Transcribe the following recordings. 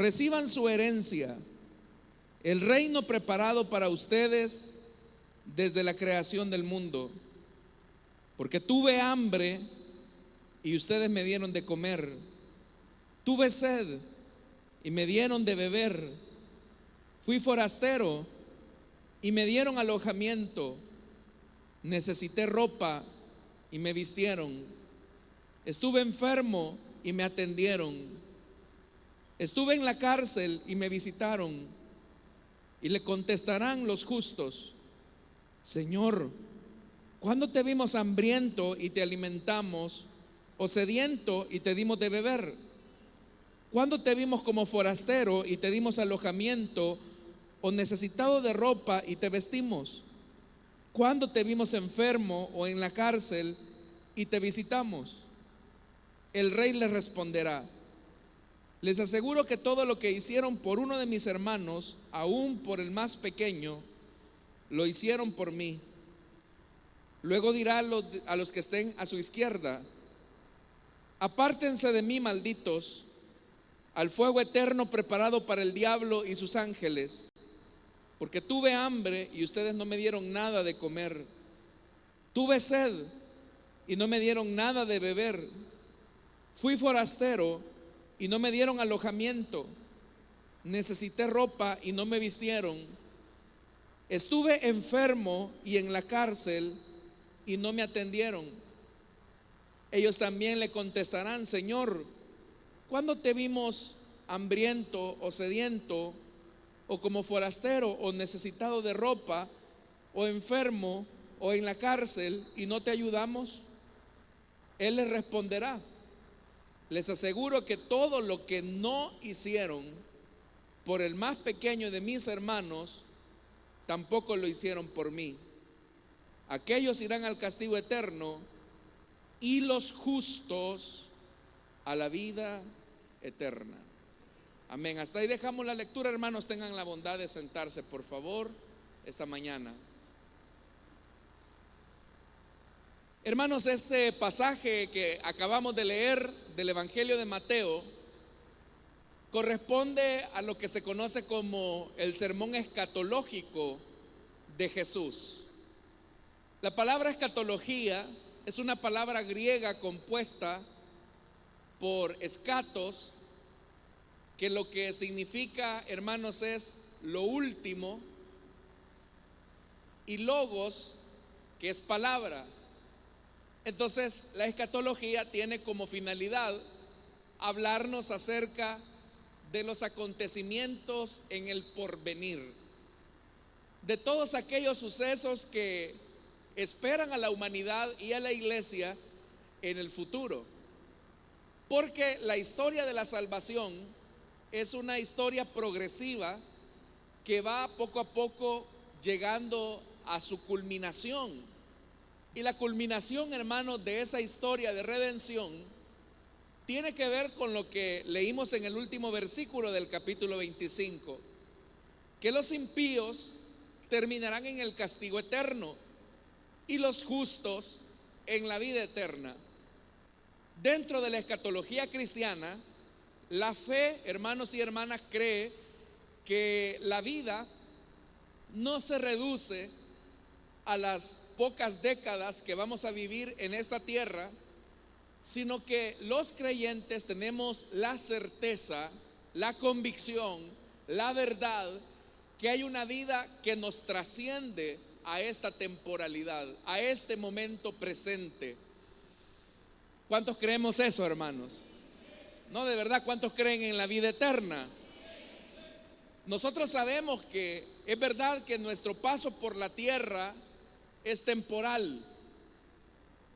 reciban su herencia, el reino preparado para ustedes desde la creación del mundo. Porque tuve hambre y ustedes me dieron de comer. Tuve sed y me dieron de beber. Fui forastero y me dieron alojamiento. Necesité ropa y me vistieron. Estuve enfermo y me atendieron. Estuve en la cárcel y me visitaron. Y le contestarán los justos: Señor, ¿cuándo te vimos hambriento y te alimentamos, o sediento y te dimos de beber? ¿Cuándo te vimos como forastero y te dimos alojamiento, o necesitado de ropa y te vestimos? ¿Cuándo te vimos enfermo o en la cárcel y te visitamos? El rey les responderá: les aseguro que todo lo que hicieron por uno de mis hermanos, aún por el más pequeño, lo hicieron por mí. Luego dirá a los que estén a su izquierda: apártense de mí, malditos, al fuego eterno preparado para el diablo y sus ángeles. Porque tuve hambre y ustedes no me dieron nada de comer. Tuve sed y no me dieron nada de beber. Fui forastero y no me dieron alojamiento. Necesité ropa y no me vistieron. Estuve enfermo y en la cárcel y no me atendieron. Ellos también le contestarán: Señor, ¿cuándo te vimos hambriento o sediento, o como forastero o necesitado de ropa, o enfermo o en la cárcel y no te ayudamos? Él les responderá: les aseguro que todo lo que no hicieron por el más pequeño de mis hermanos, tampoco lo hicieron por mí. Aquellos irán al castigo eterno y los justos a la vida eterna. Amén. Hasta ahí dejamos la lectura, hermanos. Tengan la bondad de sentarse, por favor, esta mañana. Hermanos, este pasaje que acabamos de leer del Evangelio de Mateo corresponde a lo que se conoce como el sermón escatológico de Jesús. La palabra escatología es una palabra griega compuesta por escatos, que lo que significa, hermanos, es lo último, y logos, que es palabra. Entonces, la escatología tiene como finalidad hablarnos acerca de los acontecimientos en el porvenir, de todos aquellos sucesos que esperan a la humanidad y a la iglesia en el futuro. Porque la historia de la salvación es una historia progresiva que va poco a poco llegando a su culminación. Y la culminación, hermanos, de esa historia de redención tiene que ver con lo que leímos en el último versículo del capítulo 25, que los impíos terminarán en el castigo eterno y los justos en la vida eterna. Dentro de la escatología cristiana, la fe, hermanos y hermanas, cree que la vida no se reduce a las pocas décadas que vamos a vivir en esta tierra, sino que los creyentes tenemos la certeza, la convicción, la verdad, que hay una vida que nos trasciende a esta temporalidad, a este momento presente. ¿Cuántos creemos eso, hermanos? No, de verdad, ¿cuántos creen en la vida eterna? Nosotros sabemos que es verdad que nuestro paso por la tierra es temporal,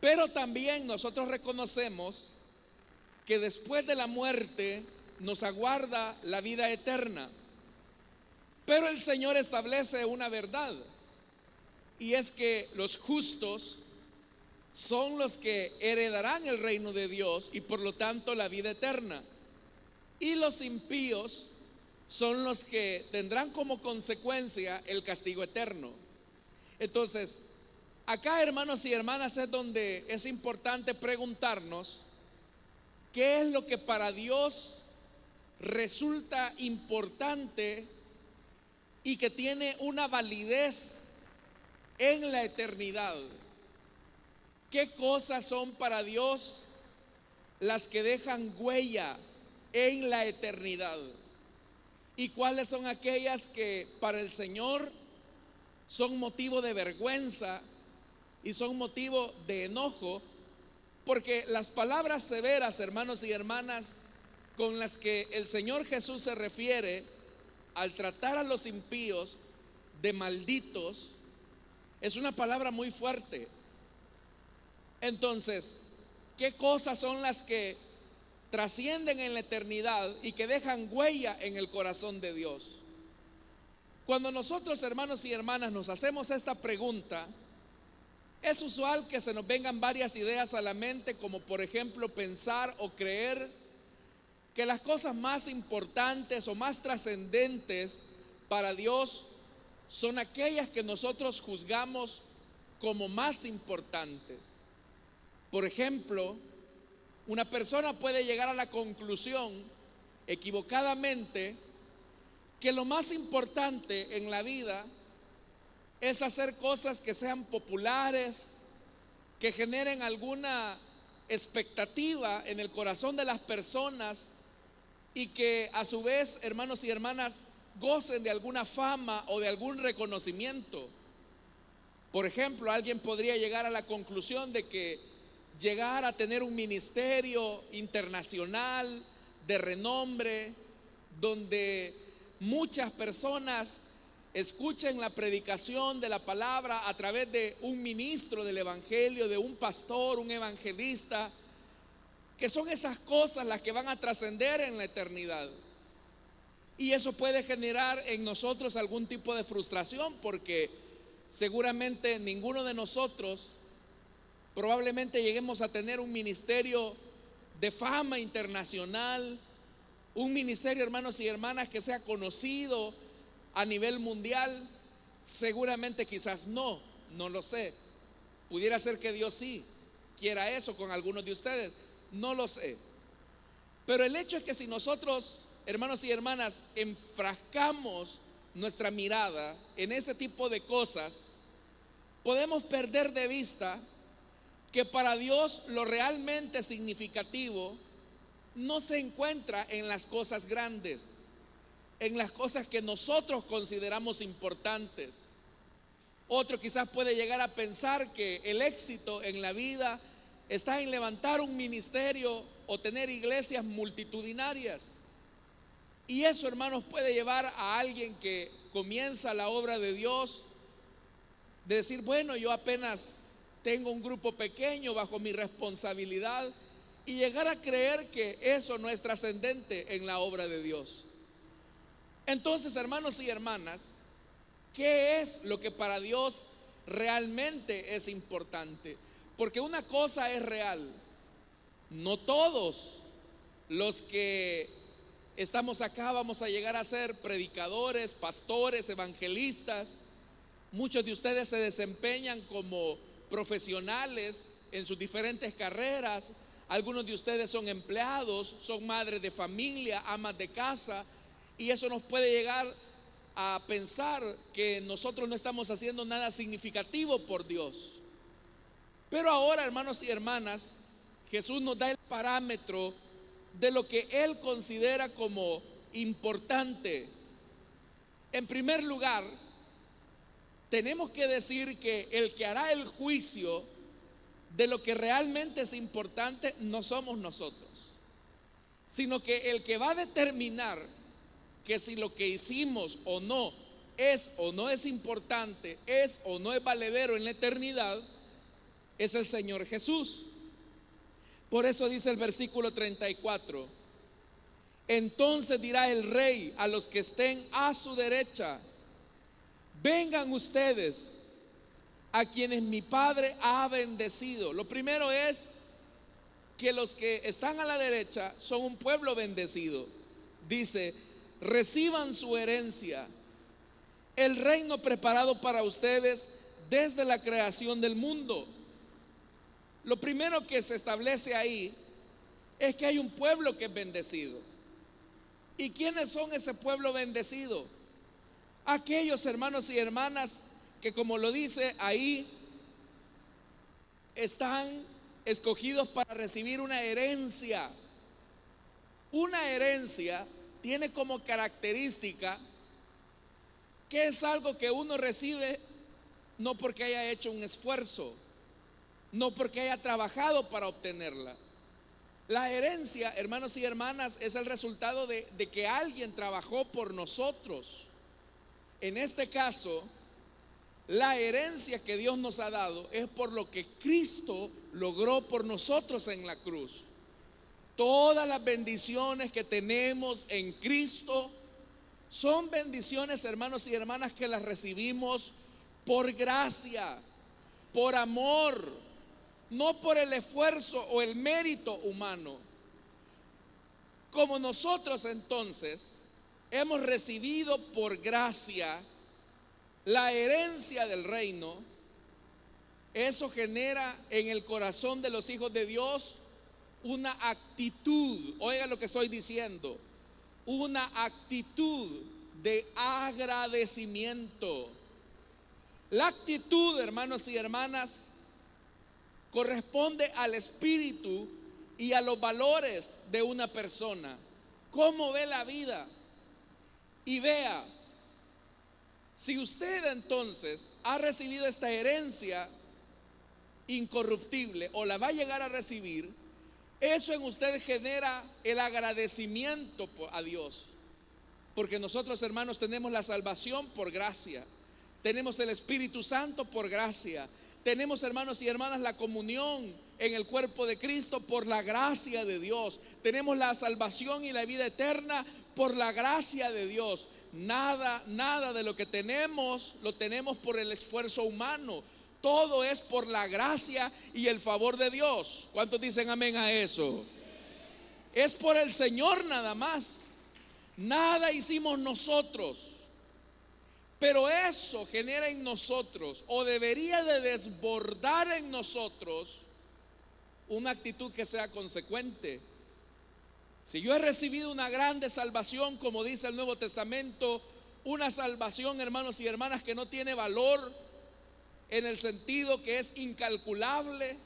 pero también nosotros reconocemos que después de la muerte nos aguarda la vida eterna. Pero el Señor establece una verdad, y es que los justos son los que heredarán el reino de Dios y por lo tanto la vida eterna, y los impíos son los que tendrán como consecuencia el castigo eterno. Entonces, acá, hermanos y hermanas, es donde es importante preguntarnos qué es lo que para Dios resulta importante y que tiene una validez en la eternidad. ¿Qué cosas son para Dios las que dejan huella en la eternidad? ¿Y cuáles son aquellas que para el Señor son motivo de vergüenza y son motivo de enojo? Porque las palabras severas, hermanos y hermanas, con las que el Señor Jesús se refiere al tratar a los impíos de malditos, es una palabra muy fuerte. Entonces, ¿qué cosas son las que trascienden en la eternidad y que dejan huella en el corazón de Dios? Cuando nosotros, hermanos y hermanas, nos hacemos esta pregunta, es usual que se nos vengan varias ideas a la mente, como por ejemplo pensar o creer que las cosas más importantes o más trascendentes para Dios son aquellas que nosotros juzgamos como más importantes. Por ejemplo, una persona puede llegar a la conclusión, equivocadamente, que lo más importante en la vida es hacer cosas que sean populares, que generen alguna expectativa en el corazón de las personas y que a su vez, hermanos y hermanas, gocen de alguna fama o de algún reconocimiento. Por ejemplo, alguien podría llegar a la conclusión de que llegar a tener un ministerio internacional de renombre, donde muchas personas escuchen la predicación de la palabra a través de un ministro del evangelio, de un pastor, un evangelista, que son esas cosas las que van a trascender en la eternidad. Y eso puede generar en nosotros algún tipo de frustración, porque seguramente ninguno de nosotros probablemente lleguemos a tener un ministerio de fama internacional, un ministerio, hermanos y hermanas, que sea conocido a nivel mundial. Seguramente quizás no lo sé. Pudiera ser que Dios sí quiera eso con algunos de ustedes, no lo sé. Pero el hecho es que si nosotros, hermanos y hermanas, enfrascamos nuestra mirada en ese tipo de cosas, podemos perder de vista que para Dios lo realmente significativo no se encuentra en las cosas grandes, en las cosas que nosotros consideramos importantes. Otro quizás puede llegar a pensar que el éxito en la vida está en levantar un ministerio o tener iglesias multitudinarias. Y eso, hermanos, puede llevar a alguien que comienza la obra de Dios de decir, bueno, yo apenas tengo un grupo pequeño bajo mi responsabilidad, y llegar a creer que eso no es trascendente en la obra de Dios. Entonces, hermanos y hermanas, ¿qué es lo que para Dios realmente es importante? Porque una cosa es real: no todos los que estamos acá vamos a llegar a ser predicadores, pastores, evangelistas. Muchos de ustedes se desempeñan como profesionales en sus diferentes carreras. Algunos de ustedes son empleados, son madres de familia, amas de casa, y eso nos puede llegar a pensar que nosotros no estamos haciendo nada significativo por Dios. Pero ahora, hermanos y hermanas, Jesús nos da el parámetro de lo que Él considera como importante. En primer lugar, tenemos que decir que el que hará el juicio de lo que realmente es importante no somos nosotros, sino que el que va a determinar que si lo que hicimos o no es importante, es o no es valedero en la eternidad, es el Señor Jesús. Por eso dice el versículo 34: entonces dirá el Rey a los que estén a su derecha, vengan ustedes a quienes mi Padre ha bendecido. Lo primero es que los que están a la derecha son un pueblo bendecido. Dice, reciban su herencia, el reino preparado para ustedes desde la creación del mundo. Lo primero que se establece ahí es que hay un pueblo que es bendecido. ¿Y quiénes son ese pueblo bendecido? Aquellos hermanos y hermanas que, como lo dice ahí, están escogidos para recibir una herencia. Una herencia tiene como característica que es algo que uno recibe no porque haya hecho un esfuerzo, no porque haya trabajado para obtenerla. La herencia, hermanos y hermanas, es el resultado de que alguien trabajó por nosotros. En este caso, la herencia que Dios nos ha dado es por lo que Cristo logró por nosotros en la cruz. Todas las bendiciones que tenemos en Cristo son bendiciones, hermanos y hermanas, que las recibimos por gracia, por amor, no por el esfuerzo o el mérito humano. Como nosotros entonces hemos recibido por gracia la herencia del reino, eso genera en el corazón de los hijos de Dios una actitud, oiga lo que estoy diciendo, una actitud de agradecimiento. La actitud, hermanos y hermanas, corresponde al espíritu y a los valores de una persona. ¿Cómo ve la vida? Y vea, si usted entonces ha recibido esta herencia incorruptible o la va a llegar a recibir, eso en usted genera el agradecimiento a Dios. Porque nosotros, hermanos, tenemos la salvación por gracia, tenemos el Espíritu Santo por gracia, tenemos, hermanos y hermanas, la comunión en el cuerpo de Cristo por la gracia de Dios, tenemos la salvación y la vida eterna por la gracia de Dios. Nada de lo que tenemos lo tenemos por el esfuerzo humano. Todo es por la gracia y el favor de Dios. ¿Cuántos dicen amén a eso? Es por el Señor nada más. Nada hicimos nosotros. Pero eso genera en nosotros, o debería de desbordar en nosotros, una actitud que sea consecuente. Si yo he recibido una grande salvación, como dice el Nuevo Testamento, una salvación, hermanos y hermanas, que no tiene valor, en el sentido que es incalculable,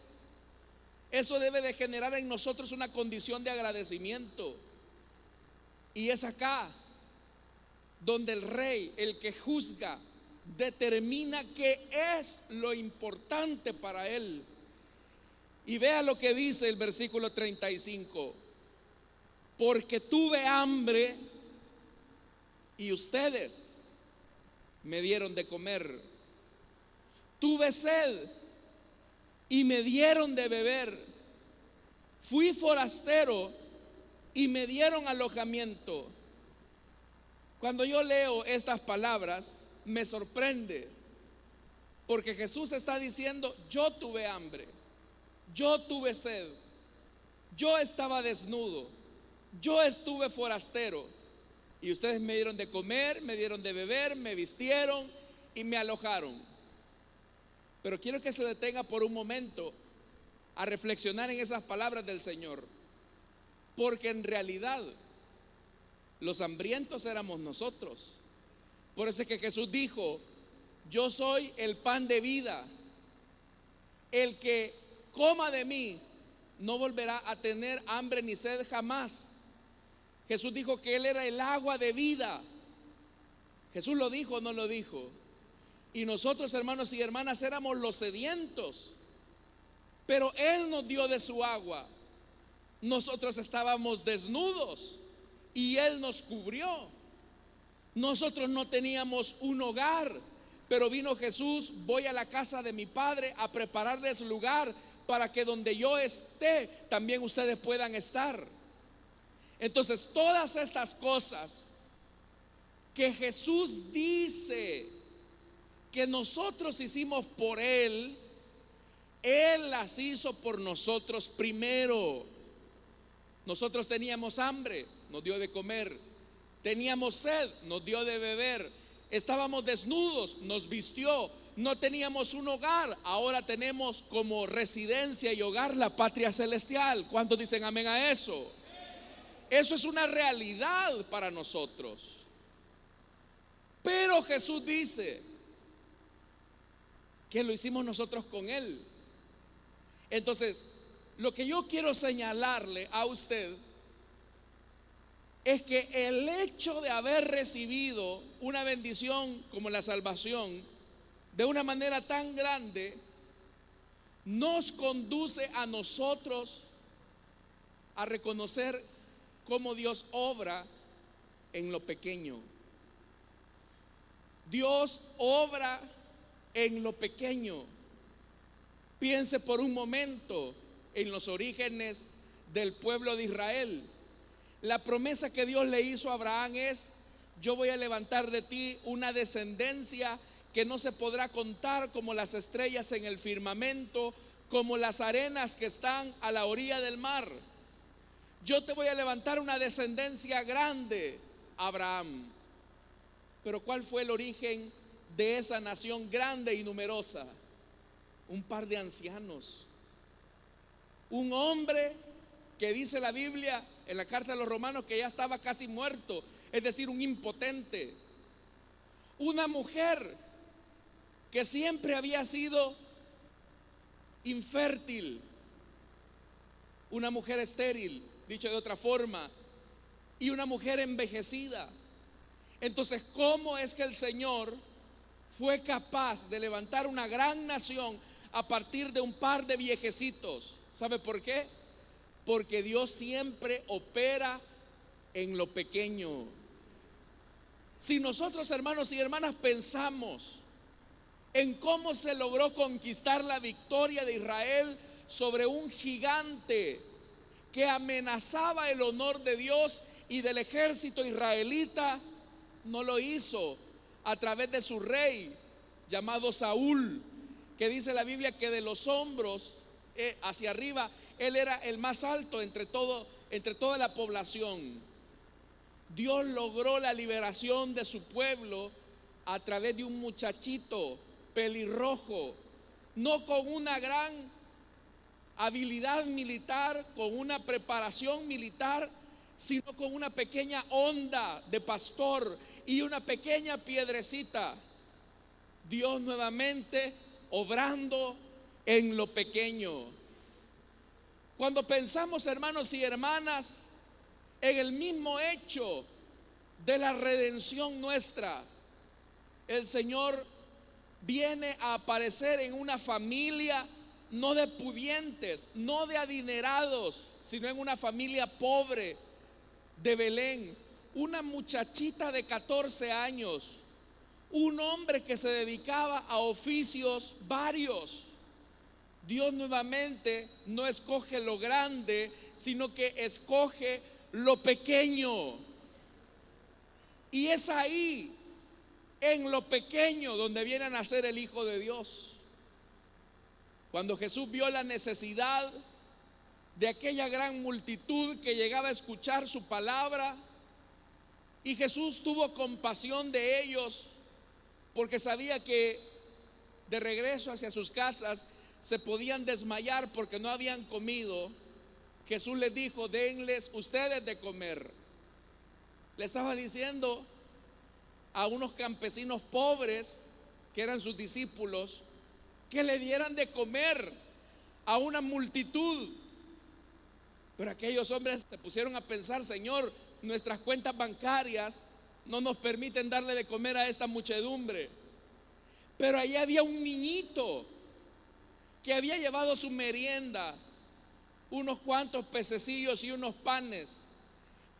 eso debe de generar en nosotros una condición de agradecimiento. Y es acá donde el rey, el que juzga, determina qué es lo importante para él. Y vea lo que dice el versículo 35: porque tuve hambre y ustedes me dieron de comer. Tuve sed y me dieron de beber. Fui forastero y me dieron alojamiento. Cuando yo leo estas palabras, me sorprende, porque Jesús está diciendo: yo tuve hambre, yo tuve sed, yo estaba desnudo, yo estuve forastero, y ustedes me dieron de comer, me dieron de beber, me vistieron y me alojaron. Pero quiero que se detenga por un momento a reflexionar en esas palabras del Señor, porque en realidad los hambrientos éramos nosotros. Por eso es que Jesús dijo: yo soy el pan de vida, el que coma de mí no volverá a tener hambre ni sed jamás. Jesús dijo que Él era el agua de vida. Jesús lo dijo o no lo dijo. Y nosotros, hermanos y hermanas, éramos los sedientos, pero Él nos dio de su agua. Nosotros estábamos desnudos y Él nos cubrió. Nosotros no teníamos un hogar, pero vino Jesús: voy a la casa de mi Padre a prepararles lugar para que donde yo esté también ustedes puedan estar. Entonces, todas estas cosas que Jesús dice que nosotros hicimos por Él, Él las hizo por nosotros primero. Nosotros teníamos hambre, nos dio de comer. Teníamos sed, nos dio de beber. Estábamos desnudos, nos vistió. No teníamos un hogar, ahora tenemos como residencia y hogar la patria celestial. ¿Cuántos dicen amén a eso? Eso es una realidad para nosotros. Pero Jesús dice que lo hicimos nosotros con Él. Entonces, lo que yo quiero señalarle a usted es que el hecho de haber recibido una bendición como la salvación de una manera tan grande nos conduce a nosotros a reconocer cómo Dios obra en lo pequeño. Dios obra en lo pequeño. Piense por un momento en los orígenes del pueblo de Israel. La promesa que Dios le hizo a Abraham es: yo voy a levantar de ti una descendencia que no se podrá contar, como las estrellas en el firmamento, como las arenas que están a la orilla del mar. Yo te voy a levantar una descendencia grande, Abraham. Pero ¿cuál fue el origen de esa nación grande y numerosa? Un par de ancianos. Un hombre que dice la Biblia en la carta de los Romanos que ya estaba casi muerto, es decir, un impotente. Una mujer que siempre había sido infértil, una mujer estéril, dicho de otra forma, y una mujer envejecida. Entonces, ¿cómo es que el Señor fue capaz de levantar una gran nación a partir de un par de viejecitos? ¿Sabe por qué? Porque Dios siempre opera en lo pequeño. Si nosotros, hermanos y hermanas, pensamos en cómo se logró conquistar la victoria de Israel sobre un gigante que amenazaba el honor de Dios y del ejército israelita, no lo hizo a través de su rey llamado Saúl, que dice la Biblia que de los hombros hacia arriba él era el más alto entre toda la población. Dios logró la liberación de su pueblo a través de un muchachito pelirrojo, no con una gran habilidad militar, con una preparación militar, sino con una pequeña onda de pastor y una pequeña piedrecita. Dios nuevamente obrando en lo pequeño. Cuando pensamos, hermanos y hermanas, en el mismo hecho de la redención nuestra, el Señor viene a aparecer en una familia no de pudientes, no de adinerados, sino en una familia pobre de Belén. Una muchachita de 14 años, un hombre que se dedicaba a oficios varios. Dios nuevamente no escoge lo grande, sino que escoge lo pequeño. Y es ahí, en lo pequeño, donde viene a nacer el Hijo de Dios. Cuando Jesús vio la necesidad de aquella gran multitud que llegaba a escuchar su palabra, y Jesús tuvo compasión de ellos, porque sabía que de regreso hacia sus casas se podían desmayar porque no habían comido. Jesús les dijo: denles ustedes de comer. Le estaba diciendo a unos campesinos pobres que eran sus discípulos que le dieran de comer a una multitud. Pero aquellos hombres se pusieron a pensar: Señor, nuestras cuentas bancarias no nos permiten darle de comer a esta muchedumbre. Pero allí había un niñito que había llevado su merienda, unos cuantos pececillos y unos panes.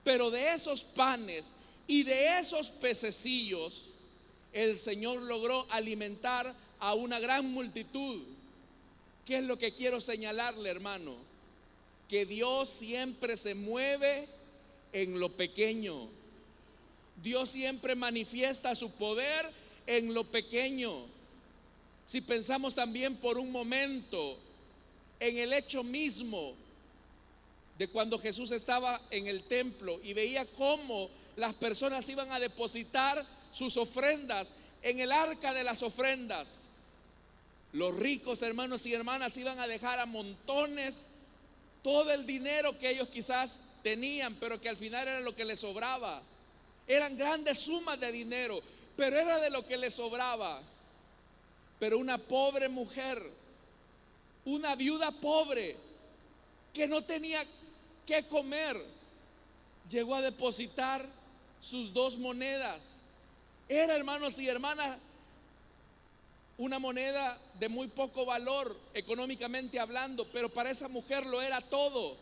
Pero de esos panes y de esos pececillos el Señor logró alimentar a una gran multitud. ¿Qué es lo que quiero señalarle, hermano? Que Dios siempre se mueve en lo pequeño. Dios siempre manifiesta su poder en lo pequeño. Si pensamos también por un momento en el hecho mismo de cuando Jesús estaba en el templo y veía cómo las personas iban a depositar sus ofrendas en el arca de las ofrendas. Los ricos, hermanos y hermanas, iban a dejar a montones todo el dinero que ellos quizás tenían, pero que al final era lo que les sobraba. Eran grandes sumas de dinero, pero era de lo que les sobraba. Pero una pobre mujer, una viuda pobre, que no tenía que comer, llegó a depositar sus 2 monedas. Era, hermanos y hermanas, una moneda de muy poco valor económicamente hablando, pero para esa mujer lo era todo.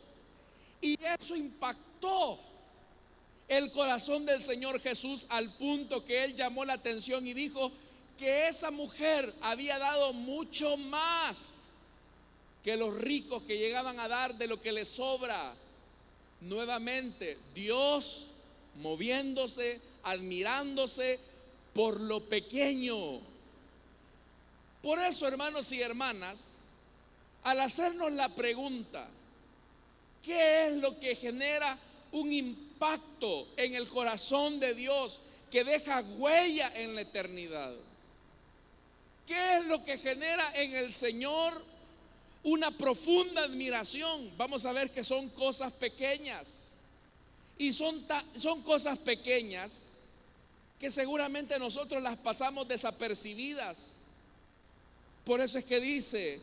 Y eso impactó el corazón del Señor Jesús al punto que Él llamó la atención y dijo que esa mujer había dado mucho más que los ricos que llegaban a dar de lo que les sobra. Nuevamente, Dios moviéndose, admirándose por lo pequeño. Por eso, hermanos y hermanas, al hacernos la pregunta, ¿qué es lo que genera un impacto en el corazón de Dios que deja huella en la eternidad? ¿Qué es lo que genera en el Señor una profunda admiración? Vamos a ver que son cosas pequeñas. Y son cosas pequeñas que seguramente nosotros las pasamos desapercibidas. Por eso es que dice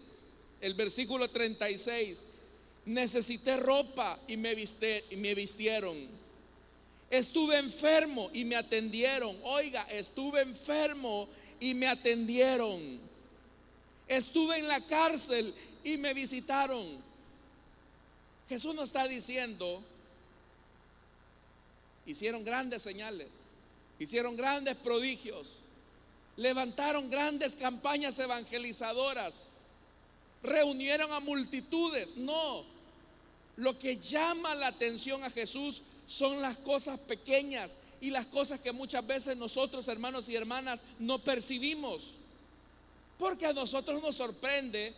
el versículo 36: necesité ropa y me vistieron. Estuve enfermo y me atendieron. Oiga, estuve enfermo y me atendieron. Estuve en la cárcel y me visitaron. Jesús nos está diciendo: hicieron grandes señales, hicieron grandes prodigios, levantaron grandes campañas evangelizadoras, reunieron a multitudes. No, lo que llama la atención a Jesús son las cosas pequeñas y las cosas que muchas veces nosotros, hermanos y hermanas, no percibimos. Porque a nosotros nos sorprende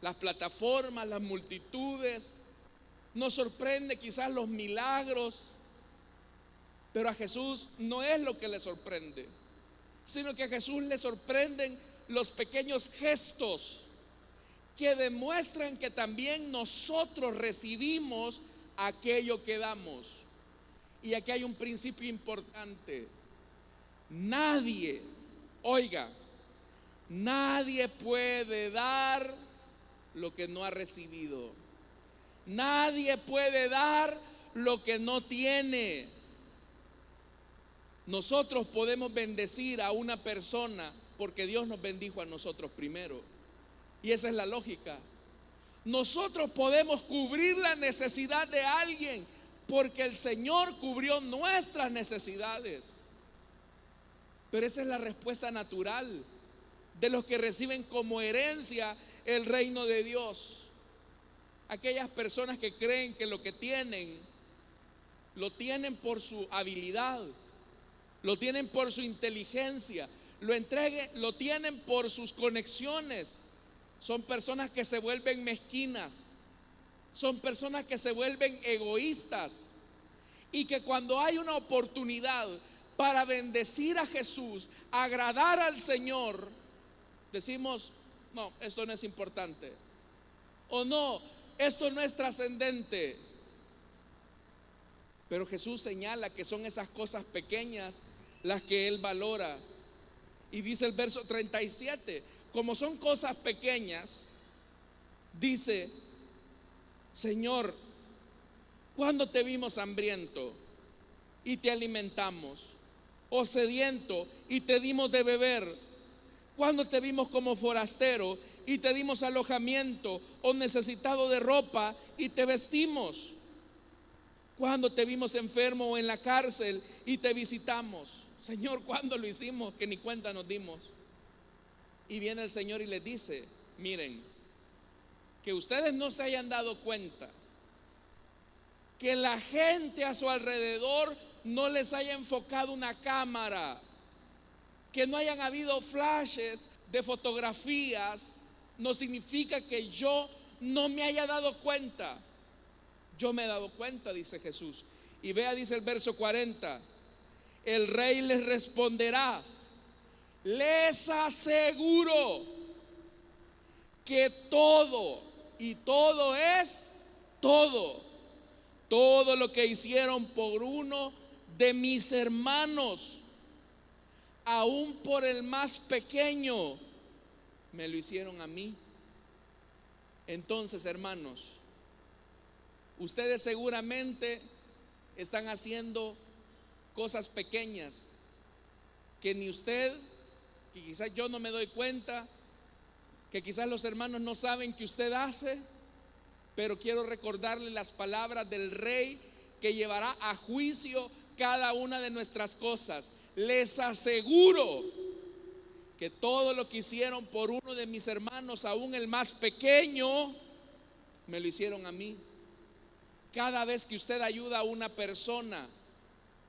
las plataformas, las multitudes, nos sorprende quizás los milagros, pero a Jesús no es lo que le sorprende, sino que a Jesús le sorprenden los pequeños gestos que demuestran que también nosotros recibimos aquello que damos. Y aquí hay un principio importante: nadie, oiga, nadie puede dar lo que no ha recibido. Nadie puede dar lo que no tiene. Nosotros podemos bendecir a una persona porque Dios nos bendijo a nosotros primero. Y esa es la lógica. Nosotros podemos cubrir la necesidad de alguien porque el Señor cubrió nuestras necesidades. Pero esa es la respuesta natural de los que reciben como herencia el reino de Dios. Aquellas personas que creen que lo que tienen, lo tienen por su habilidad, lo tienen por su inteligencia, lo tienen por sus conexiones. Son personas que se vuelven mezquinas, son personas que se vuelven egoístas, y que cuando hay una oportunidad para bendecir a Jesús, agradar al Señor, decimos: no, esto no es importante, o no, esto no es trascendente. Pero Jesús señala que son esas cosas pequeñas las que Él valora. Y dice el verso 37, como son cosas pequeñas, dice: Señor, ¿cuándo te vimos hambriento y te alimentamos? ¿O sediento y te dimos de beber? ¿Cuándo te vimos como forastero y te dimos alojamiento? ¿O necesitado de ropa y te vestimos? ¿Cuándo te vimos enfermo o en la cárcel y te visitamos? Señor, ¿cuándo lo hicimos que ni cuenta nos dimos? Y viene el Señor y les dice: miren, que ustedes no se hayan dado cuenta, que la gente a su alrededor no les haya enfocado una cámara, que no hayan habido flashes de fotografías, no significa que yo no me haya dado cuenta. Yo me he dado cuenta, dice Jesús. Y vea, dice el verso 40: el rey les responderá: les aseguro que todo, y todo es todo, todo lo que hicieron por uno de mis hermanos, aún por el más pequeño, me lo hicieron a mí. Entonces, hermanos, ustedes seguramente están haciendo cosas pequeñas que ni usted, que quizás yo no me doy cuenta, que quizás los hermanos no saben que usted hace, pero quiero recordarle las palabras del Rey que llevará a juicio cada una de nuestras cosas. Les aseguro que todo lo que hicieron por uno de mis hermanos, aún el más pequeño, me lo hicieron a mí. Cada vez que usted ayuda a una persona,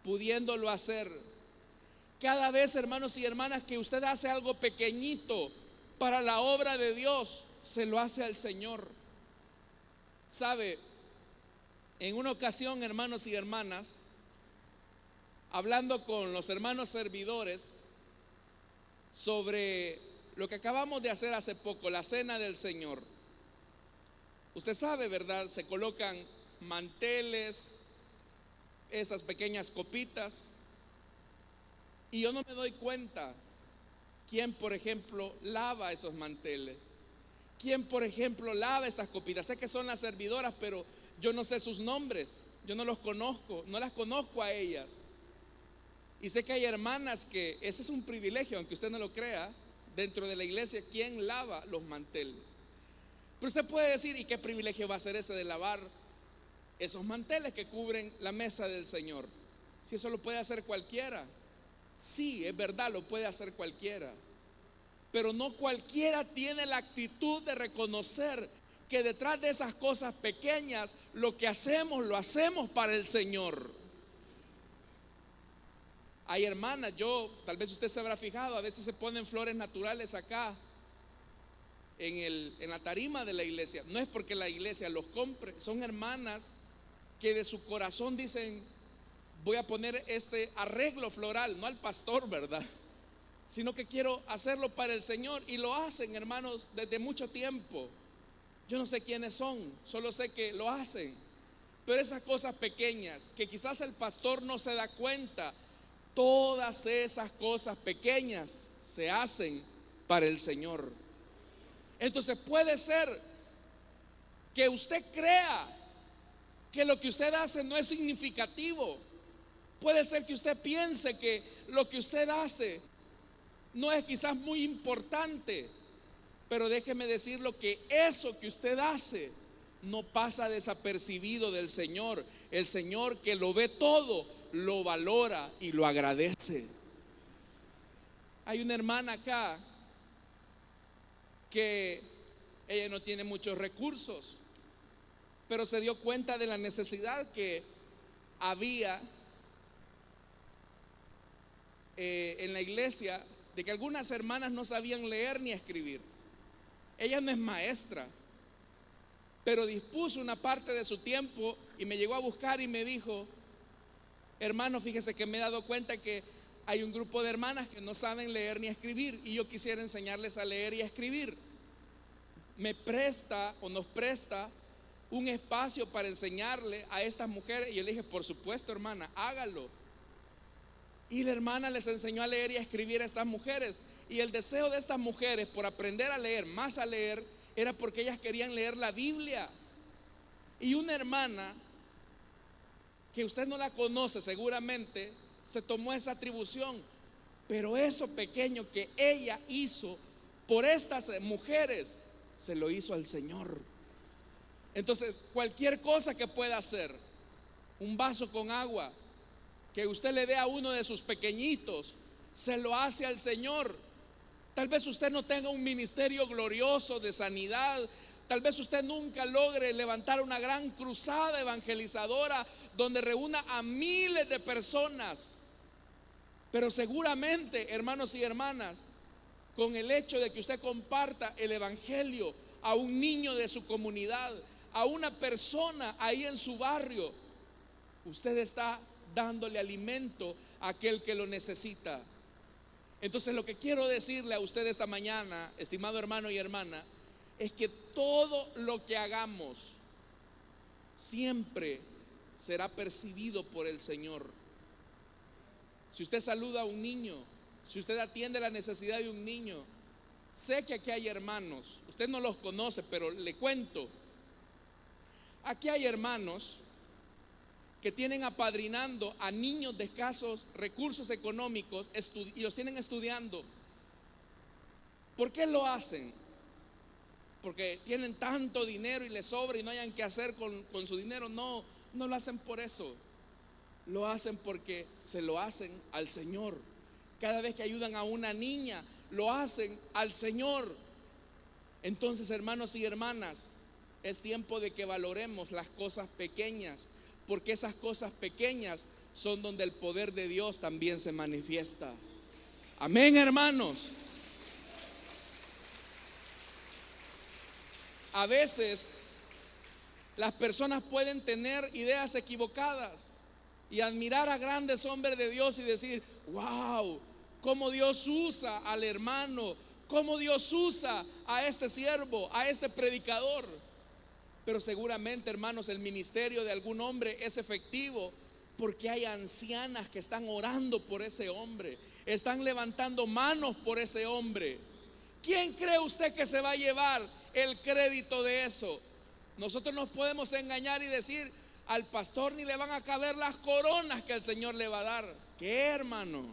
pudiéndolo hacer, cada vez, hermanos y hermanas, que usted hace algo pequeñito para la obra de Dios, se lo hace al Señor. Sabe, en una ocasión, hermanos y hermanas, hablando con los hermanos servidores sobre lo que acabamos de hacer hace poco, la cena del Señor. Usted sabe, ¿verdad? Se colocan manteles, esas pequeñas copitas, y yo no me doy cuenta quién, por ejemplo, lava esos manteles, quién, por ejemplo, lava estas copitas. Sé que son las servidoras, pero yo no sé sus nombres, yo no los conozco, no las conozco a ellas. Y sé que hay hermanas que ese es un privilegio, aunque usted no lo crea, dentro de la iglesia, quién lava los manteles. Pero usted puede decir, ¿y qué privilegio va a ser ese de lavar esos manteles que cubren la mesa del Señor? Si eso lo puede hacer cualquiera. Sí, es verdad, lo puede hacer cualquiera, pero no cualquiera tiene la actitud de reconocer que detrás de esas cosas pequeñas, lo que hacemos, lo hacemos para el Señor. Hay hermanas, tal vez usted se habrá fijado, a veces se ponen flores naturales acá en la tarima de la iglesia. No es porque la iglesia los compre, son hermanas que de su corazón dicen: voy a poner este arreglo floral, no al pastor, ¿verdad?, sino que quiero hacerlo para el Señor. Y lo hacen, hermanos, desde mucho tiempo. Yo no sé quiénes son, solo sé que lo hacen. Pero esas cosas pequeñas que quizás el pastor no se da cuenta, todas esas cosas pequeñas se hacen para el Señor. Entonces puede ser que usted crea que lo que usted hace no es significativo. Puede ser que usted piense que lo que usted hace no es quizás muy importante, pero déjeme decirlo que eso que usted hace no pasa desapercibido del Señor. El Señor, que lo ve todo, lo valora y lo agradece. Hay una hermana acá que ella no tiene muchos recursos, pero se dio cuenta de la necesidad que había en la iglesia, de que algunas hermanas no sabían leer ni escribir. Ella no es maestra, pero dispuso una parte de su tiempo y me llegó a buscar y me dijo: hermano, fíjese que me he dado cuenta que hay un grupo de hermanas que no saben leer ni escribir, y yo quisiera enseñarles a leer y a escribir. ¿Me presta o nos presta un espacio para enseñarle a estas mujeres? Y yo le dije: por supuesto, hermana, hágalo. Y la hermana les enseñó a leer y a escribir a estas mujeres. Y el deseo de estas mujeres por aprender a leer, más a leer, era porque ellas querían leer la Biblia. Y una hermana que usted no la conoce seguramente se tomó esa atribución, pero eso pequeño que ella hizo por estas mujeres, se lo hizo al Señor. Entonces, cualquier cosa que pueda hacer, un vaso con agua que usted le dé a uno de sus pequeñitos, se lo hace al Señor. Tal vez usted no tenga un ministerio glorioso de sanidad, tal vez usted nunca logre levantar una gran cruzada evangelizadora donde reúna a miles de personas, pero seguramente, hermanos y hermanas, con el hecho de que usted comparta el evangelio a un niño de su comunidad, a una persona ahí en su barrio, usted está dándole alimento a aquel que lo necesita. Entonces, lo que quiero decirle a usted esta mañana, estimado hermano y hermana, es que todo lo que hagamos, siempre será percibido por el Señor. Si usted saluda a un niño, si usted atiende la necesidad de un niño, sé que aquí hay hermanos, usted no los conoce, pero le cuento, aquí hay hermanos que tienen apadrinando a niños de escasos recursos económicos y los tienen estudiando. ¿Por qué lo hacen? Porque tienen tanto dinero y les sobra y no hayan qué hacer con su dinero. No, no lo hacen por eso. Lo hacen porque se lo hacen al Señor. Cada vez que ayudan a una niña, lo hacen al Señor. Entonces, hermanos y hermanas, es tiempo de que valoremos las cosas pequeñas, porque esas cosas pequeñas son donde el poder de Dios también se manifiesta. Amén, hermanos. A veces las personas pueden tener ideas equivocadas y admirar a grandes hombres de Dios y decir: wow, cómo Dios usa al hermano, cómo Dios usa a este siervo, a este predicador. Pero seguramente, hermanos, el ministerio de algún hombre es efectivo porque hay ancianas que están orando por ese hombre, están levantando manos por ese hombre. ¿Quién cree usted que se va a llevar el crédito de eso? Nosotros nos podemos engañar y decir: al pastor ni le van a caber las coronas que el Señor le va a dar. ¿Qué, hermano?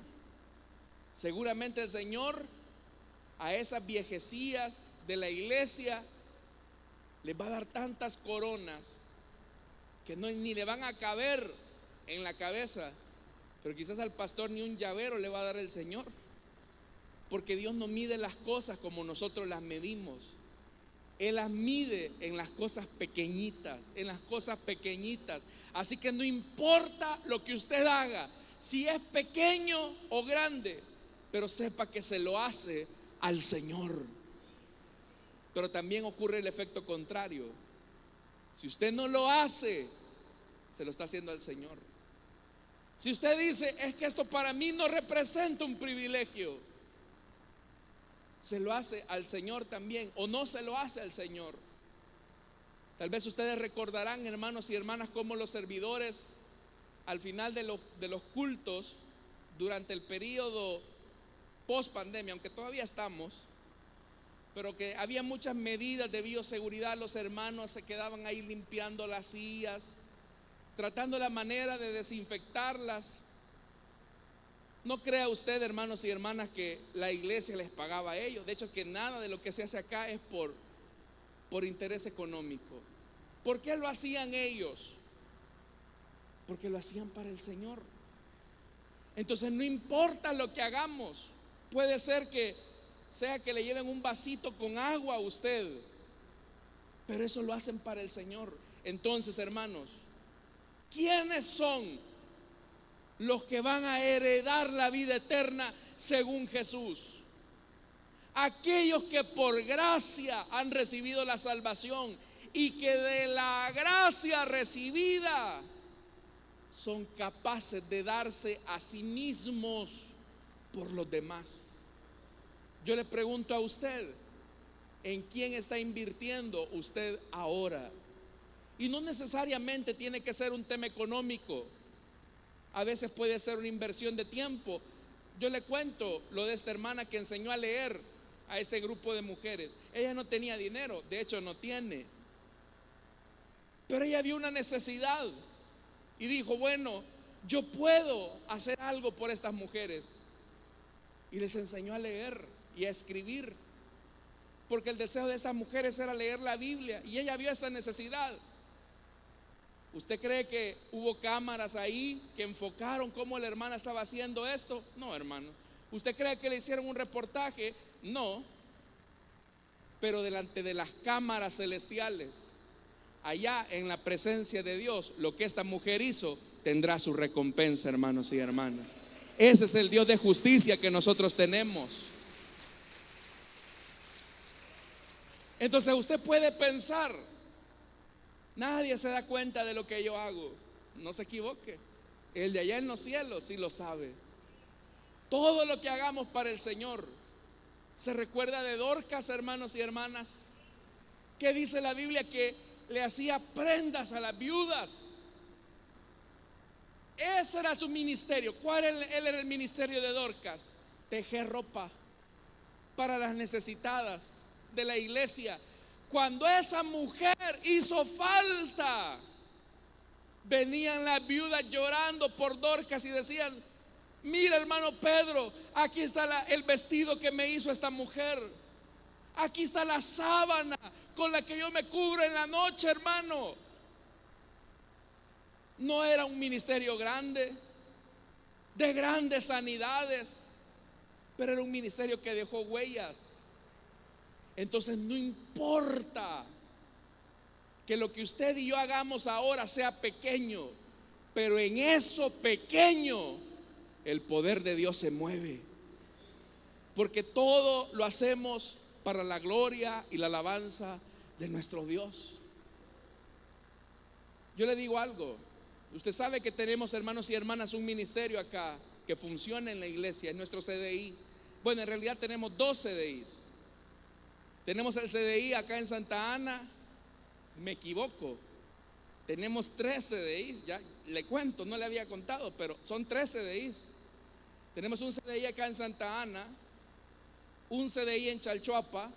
Seguramente el Señor a esas viejecillas de la iglesia les va a dar tantas coronas que ni le van a caber en la cabeza. Pero quizás al pastor ni un llavero le va a dar el Señor, porque Dios no mide las cosas como nosotros las medimos. Él las mide en las cosas pequeñitas, en las cosas pequeñitas. Así que no importa lo que usted haga, si es pequeño o grande, pero sepa que se lo hace al Señor. Pero también ocurre el efecto contrario. Si usted no lo hace, se lo está haciendo al Señor. Si usted dice: es que esto para mí no representa un privilegio, se lo hace al Señor también, o no se lo hace al Señor. Tal vez ustedes recordarán, hermanos y hermanas, cómo los servidores al final de los cultos durante el periodo post pandemia, aunque todavía estamos, pero que había muchas medidas de bioseguridad, los hermanos se quedaban ahí limpiando las sillas, tratando la manera de desinfectarlas. No crea usted, hermanos y hermanas, que la iglesia les pagaba a ellos. De hecho, que nada de lo que se hace acá es por interés económico. ¿Por qué lo hacían ellos? Porque lo hacían para el Señor. Entonces no importa lo que hagamos. Puede ser que sea que le lleven un vasito con agua a usted, pero eso lo hacen para el Señor. Entonces, hermanos, ¿quiénes son los que van a heredar la vida eterna según Jesús? Aquellos que por gracia han recibido la salvación y que de la gracia recibida son capaces de darse a sí mismos por los demás. Yo le pregunto a usted: ¿en quién está invirtiendo usted ahora? Y no necesariamente tiene que ser un tema económico. A veces puede ser una inversión de tiempo. Yo le cuento lo de esta hermana que enseñó a leer a este grupo de mujeres. Ella no tenía dinero, de hecho no tiene, pero ella vio una necesidad y dijo: bueno, yo puedo hacer algo por estas mujeres. Y les enseñó a leer y a escribir, porque el deseo de estas mujeres era leer la Biblia, y ella vio esa necesidad. ¿Usted cree que hubo cámaras ahí que enfocaron cómo la hermana estaba haciendo esto? No, hermano. ¿Usted cree que le hicieron un reportaje? No. Pero delante de las cámaras celestiales, allá en la presencia de Dios, lo que esta mujer hizo tendrá su recompensa, hermanos y hermanas. Ese es el Dios de justicia que nosotros tenemos. Entonces usted puede pensar: nadie se da cuenta de lo que yo hago. No se equivoque, el de allá en los cielos sí lo sabe. Todo lo que hagamos para el Señor. ¿Se recuerda de Dorcas, hermanos y hermanas? ¿Qué dice la Biblia? Que le hacía prendas a las viudas. Ese era su ministerio. ¿Cuál era el ministerio de Dorcas? Tejer ropa para las necesitadas de la iglesia. Cuando esa mujer hizo falta, venían las viudas llorando por Dorcas y decían: mira, hermano Pedro, aquí está el vestido que me hizo esta mujer. Aquí está la sábana con la que yo me cubro en la noche, hermano. No era un ministerio grande, de grandes sanidades, pero era un ministerio que dejó huellas. Entonces no importa que lo que usted y yo hagamos ahora sea pequeño, pero en eso pequeño el poder de Dios se mueve, porque todo lo hacemos para la gloria y la alabanza de nuestro Dios. Yo le digo algo. Usted sabe que tenemos, hermanos y hermanas, un ministerio acá que funciona en la iglesia, en nuestro CDI. Bueno, en realidad tenemos dos CDIs. Tenemos el CDI acá en Santa Ana. Me equivoco. Tenemos 3 CDIs. Ya le cuento, no le había contado, pero son 3 CDIs. Tenemos un CDI acá en Santa Ana, un CDI en Chalchuapa,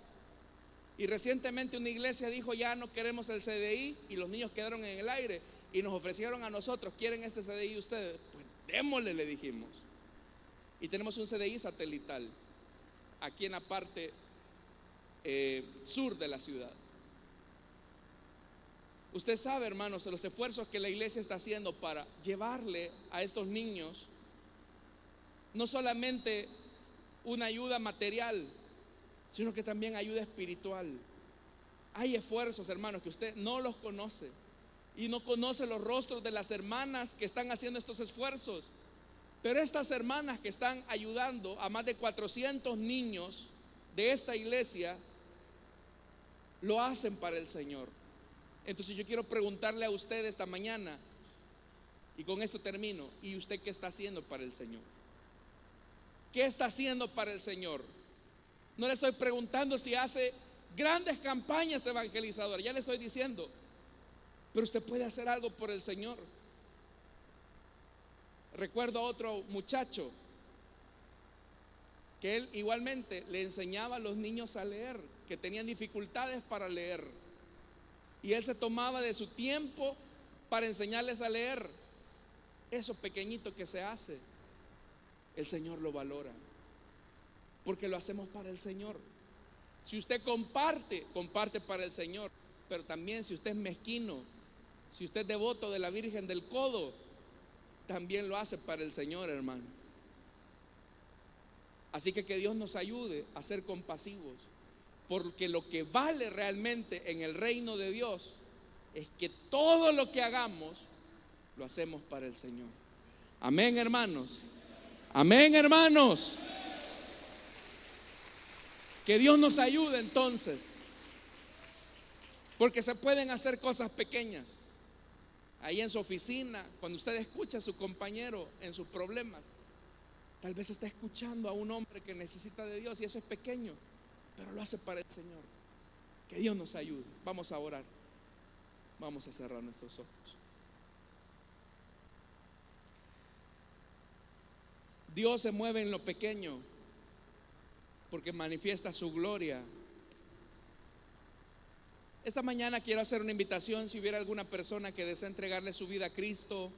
y recientemente una iglesia dijo: ya no queremos el CDI, y los niños quedaron en el aire y nos ofrecieron a nosotros: ¿quieren este CDI ustedes? Pues démosle, le dijimos. Y tenemos un CDI satelital aquí en la parte sur de la ciudad. Usted sabe, hermanos, los esfuerzos que la iglesia está haciendo para llevarle a estos niños no solamente una ayuda material, sino que también ayuda espiritual. Hay esfuerzos, hermanos, que usted no los conoce, y no conoce los rostros de las hermanas que están haciendo estos esfuerzos. Pero estas hermanas que están ayudando a más de 400 niños de esta iglesia lo hacen para el Señor. Entonces yo quiero preguntarle a usted esta mañana, y con esto termino: ¿y usted qué está haciendo para el Señor? ¿Qué está haciendo para el Señor? No le estoy preguntando si hace grandes campañas evangelizadoras, ya le estoy diciendo, pero usted puede hacer algo por el Señor. Recuerdo a otro muchacho que él igualmente le enseñaba a los niños a leer, que tenían dificultades para leer, y él se tomaba de su tiempo para enseñarles a leer. Eso pequeñito que se hace, el Señor lo valora, porque lo hacemos para el Señor. Si usted comparte para el Señor, pero también si usted es mezquino, si usted es devoto de la Virgen del Codo, también lo hace para el Señor, hermano. Así que Dios nos ayude a ser compasivos, porque lo que vale realmente en el reino de Dios es que todo lo que hagamos lo hacemos para el Señor. Amén, hermanos. Amén, hermanos. Que Dios nos ayude entonces, porque se pueden hacer cosas pequeñas. Ahí en su oficina, cuando usted escucha a su compañero en sus problemas, tal vez está escuchando a un hombre que necesita de Dios, y eso es pequeño, pero lo hace para el Señor. Que Dios nos ayude. Vamos a orar. Vamos a cerrar nuestros ojos. Dios se mueve en lo pequeño porque manifiesta su gloria. Esta mañana quiero hacer una invitación. Si hubiera alguna persona que desea entregarle su vida a Cristo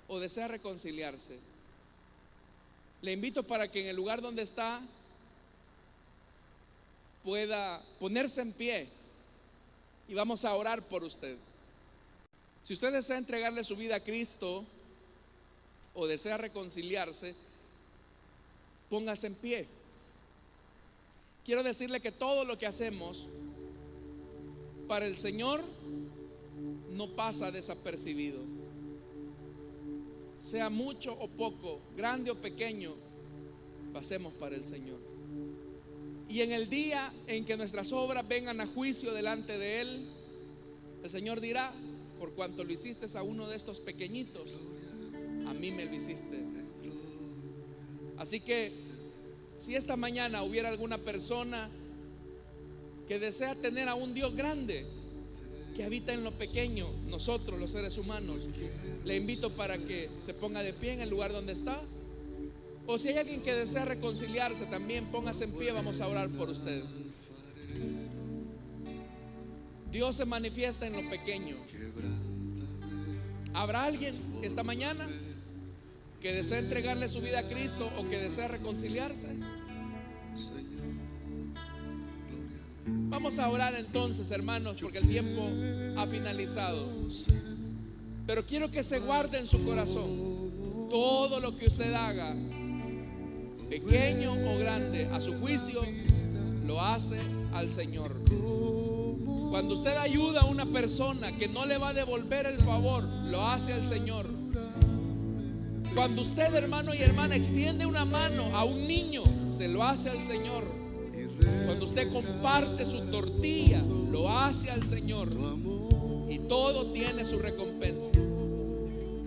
o desea reconciliarse, le invito para que en el lugar donde está pueda ponerse en pie y vamos a orar por usted. Si usted desea entregarle su vida a Cristo o desea reconciliarse, póngase en pie. Quiero decirle que todo lo que hacemos para el Señor no pasa desapercibido. Sea mucho o poco, grande o pequeño, lo hacemos para el Señor. Y en el día en que nuestras obras vengan a juicio delante de Él, el Señor dirá: por cuanto lo hiciste a uno de estos pequeñitos, a mí me lo hiciste. Así que si esta mañana hubiera alguna persona que desea tener a un Dios grande, que habita en lo pequeño, nosotros los seres humanos. Le invito para que se ponga de pie en el lugar donde está. O si hay alguien que desea reconciliarse, también póngase en pie, vamos a orar por usted. Dios se manifiesta en lo pequeño. ¿Habrá alguien esta mañana que desea entregarle su vida a Cristo o que desea reconciliarse? Vamos a orar entonces, hermanos, porque el tiempo ha finalizado. Pero quiero que se guarde en su corazón: todo lo que usted haga, pequeño o grande, a su juicio, lo hace al Señor. Cuando usted ayuda a una persona que no le va a devolver el favor, lo hace al Señor. Cuando usted, hermano y hermana, extiende una mano a un niño, se lo hace al Señor. Cuando usted comparte su tortilla, lo hace al Señor. Y todo tiene su recompensa.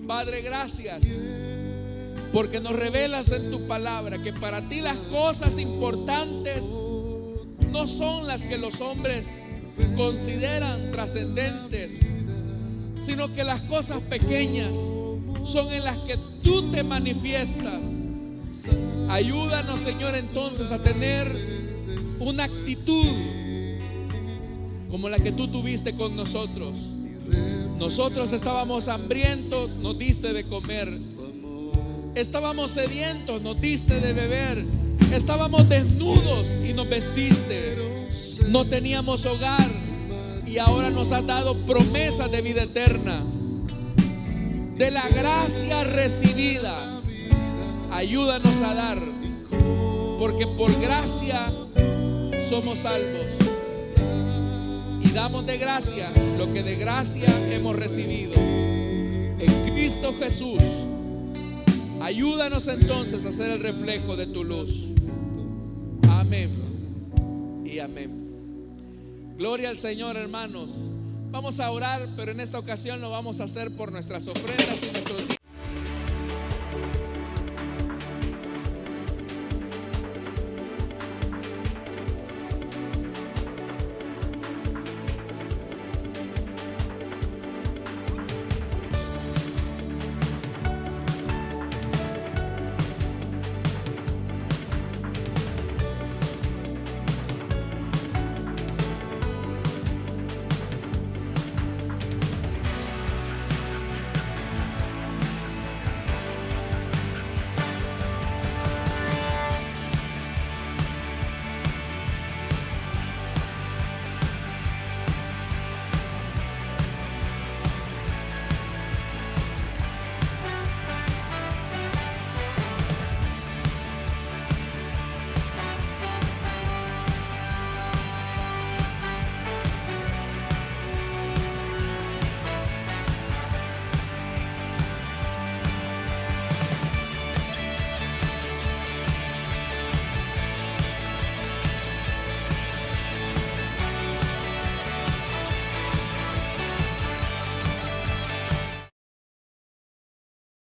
Padre, gracias porque nos revelas en tu palabra que para ti las cosas importantes no son las que los hombres consideran trascendentes, sino que las cosas pequeñas son en las que tú te manifiestas. Ayúdanos, Señor, entonces a tener una actitud como la que tú tuviste con nosotros. Nosotros estábamos hambrientos, nos diste de comer. Estábamos sedientos, nos diste de beber. Estábamos desnudos y nos vestiste. No teníamos hogar y ahora nos has dado promesas de vida eterna. De la gracia recibida, ayúdanos a dar, porque por gracia somos salvos. Y damos de gracia lo que de gracia hemos recibido en Cristo Jesús. Ayúdanos entonces a ser el reflejo de tu luz. Amén y amén. Gloria al Señor, hermanos. Vamos a orar, pero en esta ocasión lo vamos a hacer por nuestras ofrendas y nuestros